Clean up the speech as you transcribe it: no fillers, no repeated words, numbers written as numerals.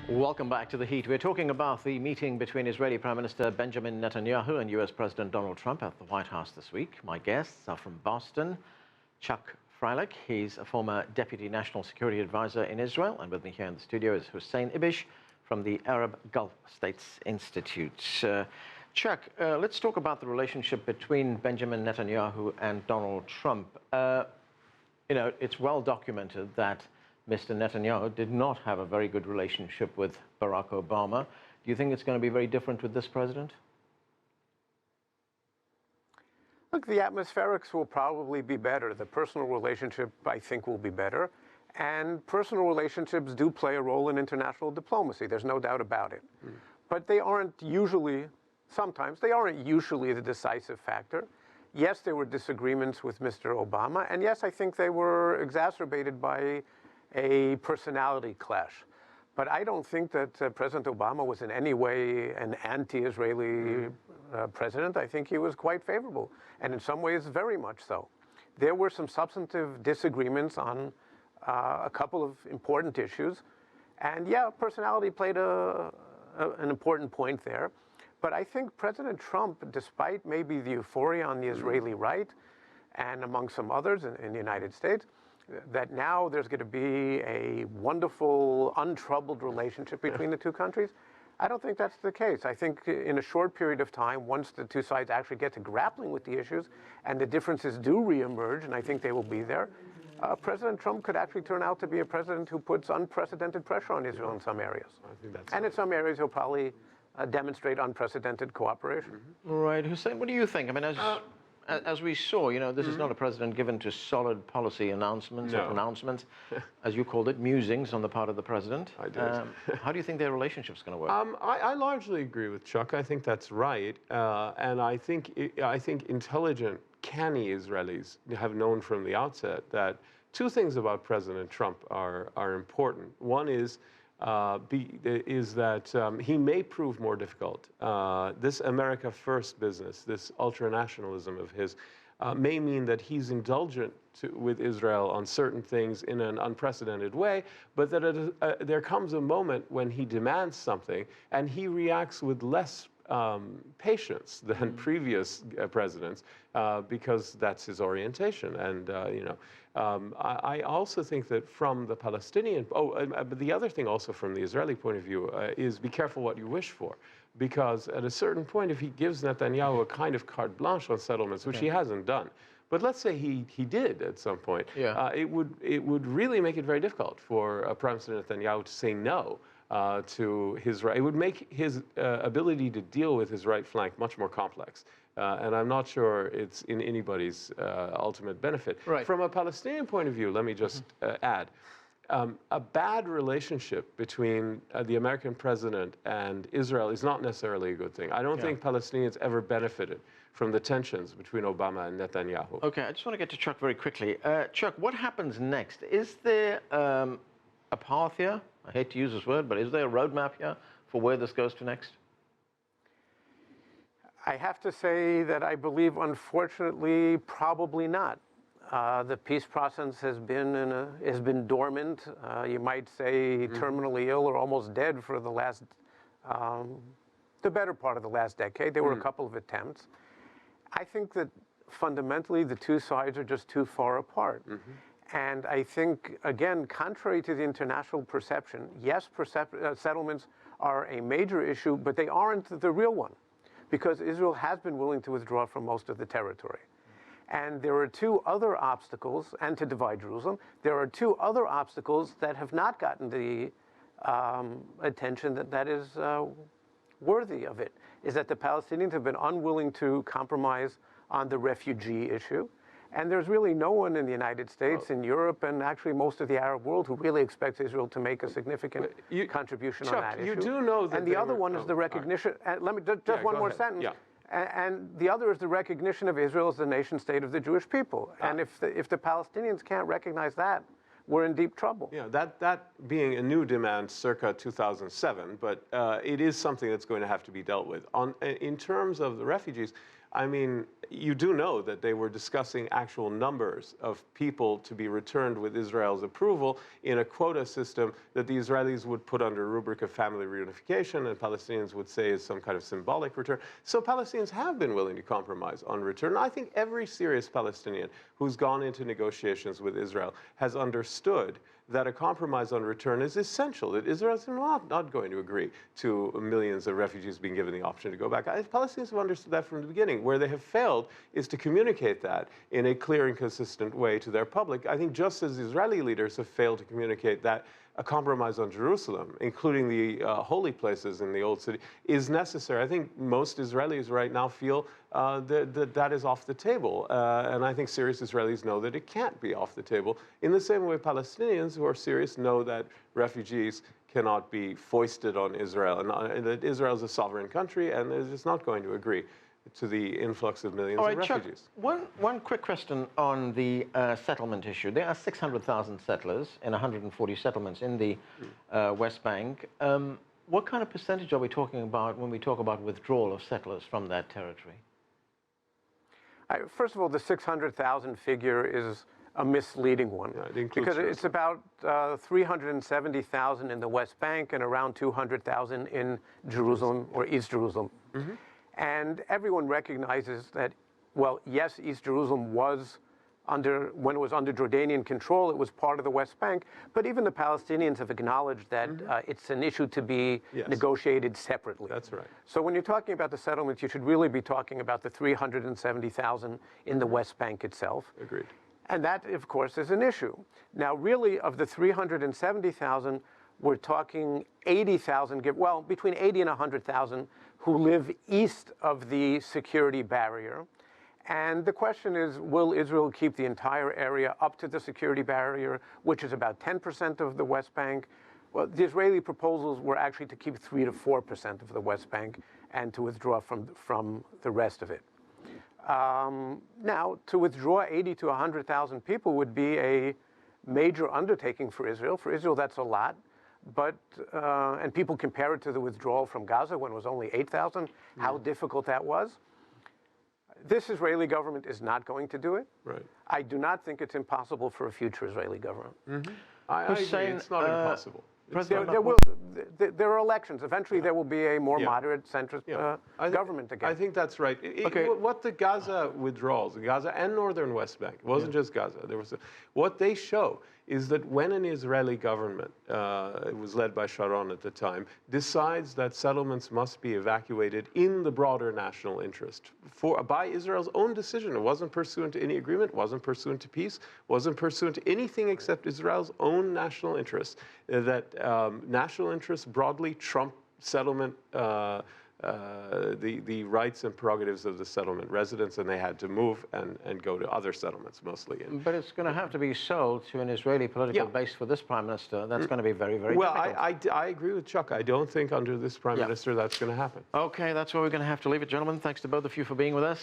Welcome back to The Heat. We're talking about the meeting between Israeli Prime Minister Benjamin Netanyahu and US President Donald Trump at the White House this week. My guests are from Boston, Chuck Freilich. He's a former Deputy National Security Advisor in Israel. And with me here in the studio is Hussein Ibish from the Arab Gulf States Institute. Chuck, let's talk about the relationship between Benjamin Netanyahu and Donald Trump. It's well documented that Mr. Netanyahu did not have a very good relationship with Barack Obama. Do you think it's going to be very different with this president? Look, the atmospherics will probably be better. The personal relationship, I think, will be better. And personal relationships do play a role in international diplomacy. There's no doubt about it. But they aren't usually, sometimes, they aren't usually the decisive factor. Yes, there were disagreements with Mr. Obama. And yes, I think they were exacerbated by a personality clash. But I don't think that President Obama was in any way an anti-Israeli president. I think he was quite favorable, and in some ways very much so. There were some substantive disagreements on a couple of important issues, and yeah, personality played an important point there. But I think President Trump, despite maybe the euphoria on the Israeli right, and among some others in the United States, that now there's going to be a wonderful, untroubled relationship between the two countries. I don't think that's the case. I think in a short period of time, once the two sides actually get to grappling with the issues and the differences do reemerge, and I think they will be there, President Trump could actually turn out to be a president who puts unprecedented pressure on Israel in some areas. And in some areas, he'll probably demonstrate unprecedented cooperation. Right. Hussein, what do you think? I mean, as we saw, this is not a president given to solid policy announcements or pronouncements, as you called it, musings on the part of the president. I did. How do you think their relationship's going to work? I largely agree with Chuck. I think that's right, and I think intelligent, canny Israelis have known from the outset that two things about President Trump are important. One is that he may prove more difficult. This America First business, this ultranationalism of his, may mean that he's indulgent with Israel on certain things in an unprecedented way, but that there comes a moment when he demands something and he reacts with less patience than previous presidents, because that's his orientation. And I also think that from the Palestinian, but the other thing also from the Israeli point of view is be careful what you wish for, because at a certain point, if he gives Netanyahu a kind of carte blanche on settlements, which he hasn't done, but let's say he did at some point, it would really make it very difficult for Prime Minister Netanyahu to say no to his right. It would make his ability to deal with his right flank much more complex. And I'm not sure it's in anybody's ultimate benefit. Right. From a Palestinian point of view, let me just add, a bad relationship between the American president and Israel is not necessarily a good thing. I don't think Palestinians ever benefited from the tensions between Obama and Netanyahu. Okay, I just want to get to Chuck very quickly. Chuck, what happens next? Is there a path here? I hate to use this word, but is there a roadmap here for where this goes to next? I have to say that I believe, unfortunately, probably not. The peace process has been dormant. You might say terminally ill or almost dead for the better part of the last decade. There were a couple of attempts. I think that fundamentally the two sides are just too far apart. And I think, again, contrary to the international perception, yes, settlements are a major issue, but they aren't the real one, because Israel has been willing to withdraw from most of the territory. And there are two other obstacles, and to divide Jerusalem, there are two other obstacles that have not gotten the attention that is worthy of it, is that the Palestinians have been unwilling to compromise on the refugee issue. And there's really no one in the United States, in Europe, and actually most of the Arab world who really expects Israel to make a significant contribution on that issue. You do know that. And the other one is the recognition. And let me just one more sentence. And the other is the recognition of Israel as the nation state of the Jewish people. And if the Palestinians can't recognize that, we're in deep trouble. Yeah, that being a new demand circa 2007, but it is something that's going to have to be dealt with. In terms of the refugees, I mean, you do know that they were discussing actual numbers of people to be returned with Israel's approval in a quota system that the Israelis would put under a rubric of family reunification, and Palestinians would say is some kind of symbolic return. So Palestinians have been willing to compromise on return. I think every serious Palestinian who's gone into negotiations with Israel has understood that a compromise on return is essential, that Israel is not going to agree to millions of refugees being given the option to go back. Palestinians have understood that from the beginning. Where they have failed is to communicate that in a clear and consistent way to their public. I think just as Israeli leaders have failed to communicate that a compromise on Jerusalem, including the holy places in the Old City, is necessary. I think most Israelis right now feel that is off the table. And I think serious Israelis know that it can't be off the table. In the same way, Palestinians who are serious know that refugees cannot be foisted on Israel, and that Israel is a sovereign country and is just not going to agree to the influx of millions of refugees. Chuck, one quick question on the settlement issue. There are 600,000 settlers in 140 settlements in the West Bank. What kind of percentage are we talking about when we talk about withdrawal of settlers from that territory? First of all, the 600,000 figure is a misleading one, because it's about 370,000 in the West Bank and around 200,000 in Jerusalem or East Jerusalem. Mm-hmm. And everyone recognizes that, well, yes, East Jerusalem was when it was under Jordanian control, it was part of the West Bank, but even the Palestinians have acknowledged that it's an issue to be negotiated separately. That's right. So when you're talking about the settlements, you should really be talking about the 370,000 in the West Bank itself. Agreed. And that, of course, is an issue. Now, really, of the 370,000, we're talking 80,000, well, between 80 and 100,000 who live east of the security barrier. And the question is, will Israel keep the entire area up to the security barrier, which is about 10% of the West Bank? Well, the Israeli proposals were actually to keep 3 to 4% of the West Bank and to withdraw from the rest of it. Now, to withdraw 80 to 100,000 people would be a major undertaking for Israel. For Israel, that's a lot. But, and people compare it to the withdrawal from Gaza when it was only 8,000, how difficult that was. This Israeli government is not going to do it. Right. I do not think it's impossible for a future Israeli government. Mm-hmm. I agree. It's not impossible. There are elections. Eventually, there will be a more moderate, centrist government again. I think that's right. What the Gaza withdrawals, Gaza and northern West Bank, it wasn't just Gaza. What they show is that when an Israeli government, it was led by Sharon at the time, decides that settlements must be evacuated in the broader national interest by Israel's own decision. It wasn't pursuant to any agreement, wasn't pursuant to peace, wasn't pursuant to anything except Israel's own national interests. That national interests broadly trump settlement, the rights and prerogatives of the settlement residents, and they had to move and go to other settlements mostly. But it's going to have to be sold to an Israeli political base for this prime minister. That's going to be very, very difficult. Well, I agree with Chuck. I don't think under this prime minister that's going to happen. Okay, that's where we're going to have to leave it, gentlemen. Thanks to both of you for being with us.